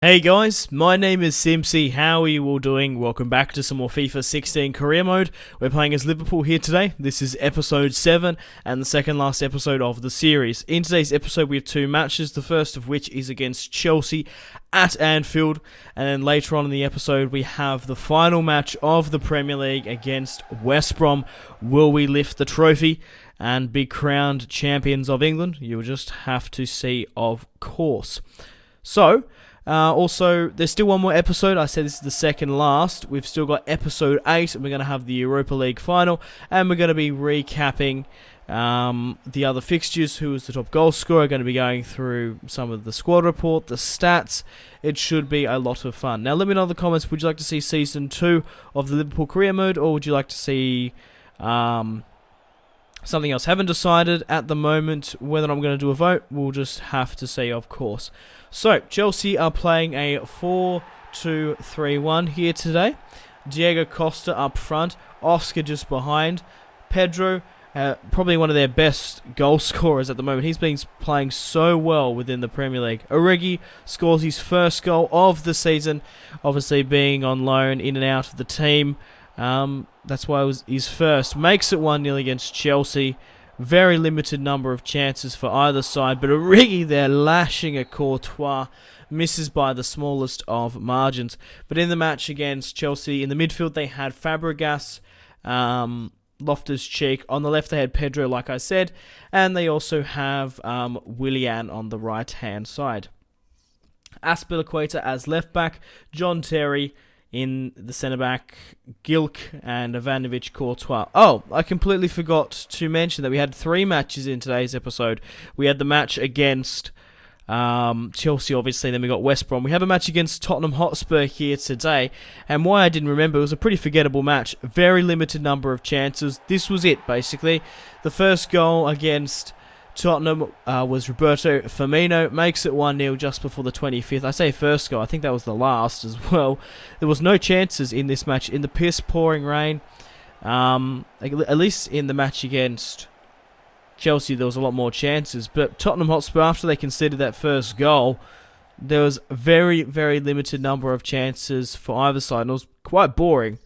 Hey guys, my name is Simpzy. How are you all doing? Welcome back to some more FIFA 16 career mode. We're playing as Liverpool here today. This is episode 7 and the second last episode of the series. In today's episode we have two matches, the first of which is against Chelsea at Anfield, and then later on in the episode we have the final match of the Premier League against West Brom. Will we lift the trophy and be crowned champions of England? You'll just have to see, of course. Also, there's still one more episode. I said this is the second last. We've still got episode 8, and we're going to have the Europa League final, and we're going to be recapping the other fixtures. Who is the top goal scorer? Going to be going through some of the squad report, the stats. It should be a lot of fun. Now, let me know in the comments, would you like to see Season 2 of the Liverpool career mode, or would you like to see something else? Haven't decided at the moment whether I'm going to do a vote. We'll just have to see, of course. So, Chelsea are playing a 4-2-3-1 here today. Diego Costa up front, Oscar just behind. Pedro, probably one of their best goal scorers at the moment. He's been playing so well within the Premier League. Origi scores his first goal of the season, obviously being on loan in and out of the team. That's why it was his first. Makes it 1-0 against Chelsea. Very limited number of chances for either side, but Origi there lashing at Courtois, misses by the smallest of margins. But in the match against Chelsea, in the midfield they had Fabregas, Loftus-Cheek. On the left they had Pedro, like I said, and they also have Willian on the right-hand side. Azpilicueta as left-back, John Terry in the centre-back, Gilk and Ivanovic Courtois. Oh, I completely forgot to mention that we had 3 matches in today's episode. We had the match against Chelsea, obviously, then we got West Brom. We have a match against Tottenham Hotspur here today, and why I didn't remember, it was a pretty forgettable match. Very limited number of chances. This was it, basically. The first goal against Tottenham was Roberto Firmino, makes it 1-0 just before the 25th. I say first goal, I think that was the last as well. There was no chances in this match in the piss-pouring rain. At least in the match against Chelsea there was a lot more chances, but Tottenham Hotspur, after they conceded that first goal, there was a very, very limited number of chances for either side, and it was quite boring.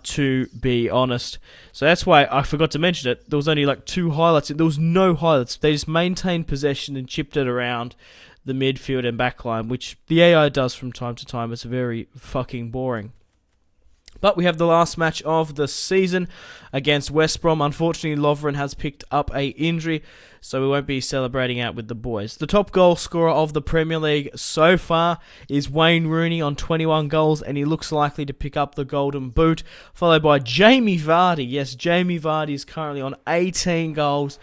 To be honest. So that's why I forgot to mention it. There was only like 2 highlights. There was no highlights. They just maintained possession and chipped it around the midfield and backline, which the AI does from time to time. It's very fucking boring. But we have the last match of the season against West Brom. Unfortunately, Lovren has picked up an injury, so we won't be celebrating out with the boys. The top goal scorer of the Premier League so far is Wayne Rooney on 21 goals, and he looks likely to pick up the Golden Boot, followed by Jamie Vardy. Yes, Jamie Vardy is currently on 18 goals,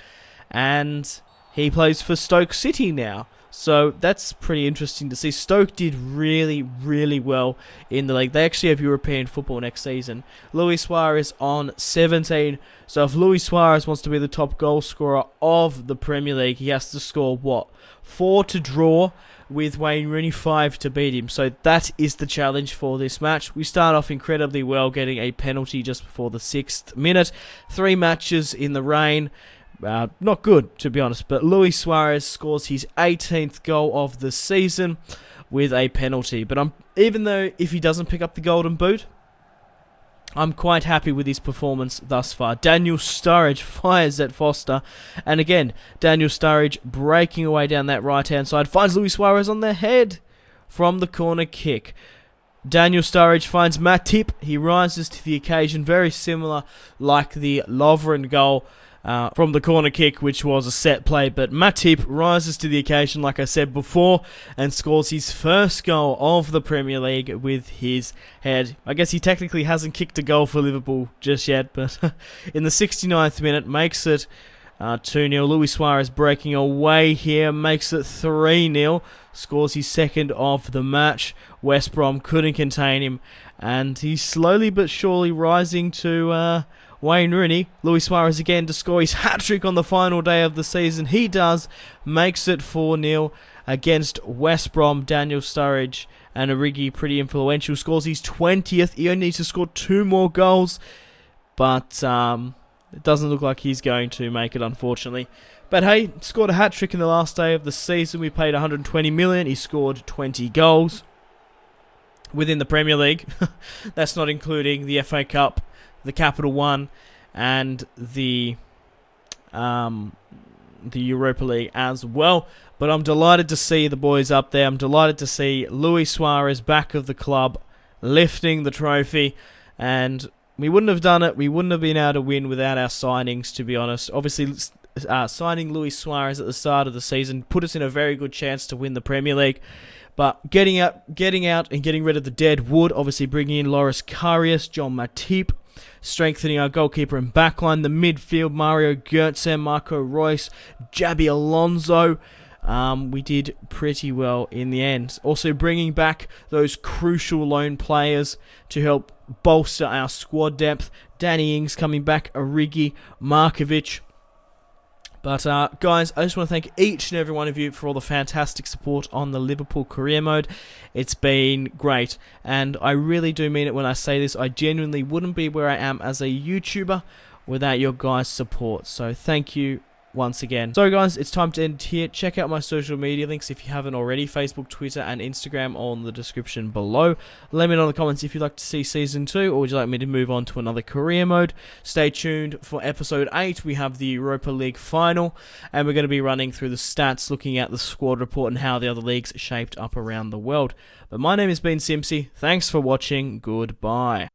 and he plays for Stoke City now. So that's pretty interesting to see. Stoke did really, really well in the league. They actually have European football next season. Luis Suarez on 17. So if Luis Suarez wants to be the top goal scorer of the Premier League, he has to score, 4 to draw with Wayne Rooney, 5 to beat him. So that is the challenge for this match. We start off incredibly well, getting a penalty just before the 6th minute. 3 matches in the rain. Not good, to be honest, but Luis Suarez scores his 18th goal of the season with a penalty. But even though if he doesn't pick up the Golden Boot, I'm quite happy with his performance thus far. Daniel Sturridge fires at Foster, and again, Daniel Sturridge breaking away down that right-hand side, finds Luis Suarez on the head from the corner kick. Daniel Sturridge finds Matip, he rises to the occasion, very similar like the Lovren goal from the corner kick, which was a set play, but Matip rises to the occasion, like I said before, and scores his first goal of the Premier League with his head. I guess he technically hasn't kicked a goal for Liverpool just yet, but in the 69th minute, makes it 2-0. Luis Suarez breaking away here, makes it 3-0, scores his second of the match. West Brom couldn't contain him, and he's slowly but surely rising to Wayne Rooney. Luis Suarez again to score his hat-trick on the final day of the season. He does, makes it 4-0 against West Brom. Daniel Sturridge and Origi, pretty influential, scores his 20th. He only needs to score 2 more goals, but it doesn't look like he's going to make it, unfortunately. But hey, scored a hat-trick in the last day of the season. We paid 120 million. He scored 20 goals. within the Premier League. That's not including the FA Cup, the Capital One, and the Europa League as well. But I'm delighted to see the boys up there. I'm delighted to see Luis Suarez back of the club, lifting the trophy. And we wouldn't have done it. We wouldn't have been able to win without our signings, to be honest. Obviously, signing Luis Suarez at the start of the season put us in a very good chance to win the Premier League. But getting out and getting rid of the dead wood, obviously bringing in Loris Karius, John Matip, strengthening our goalkeeper and backline, the midfield, Mario Götze, Marco Reus, Jabi Alonso. We did pretty well in the end. Also bringing back those crucial loan players to help bolster our squad depth. Danny Ings coming back, Origi, Markovic. But guys, I just want to thank each and every one of you for all the fantastic support on the Liverpool career mode. It's been great, and I really do mean it when I say this. I genuinely wouldn't be where I am as a YouTuber without your guys' support. So thank you once again. So guys, it's time to end here. Check out my social media links if you haven't already. Facebook, Twitter, and Instagram on the description below. Let me know in the comments if you'd like to see Season 2, or would you like me to move on to another career mode. Stay tuned for Episode 8. We have the Europa League final, and we're going to be running through the stats, looking at the squad report and how the other leagues shaped up around the world. But my name has been Simpzy. Thanks for watching. Goodbye.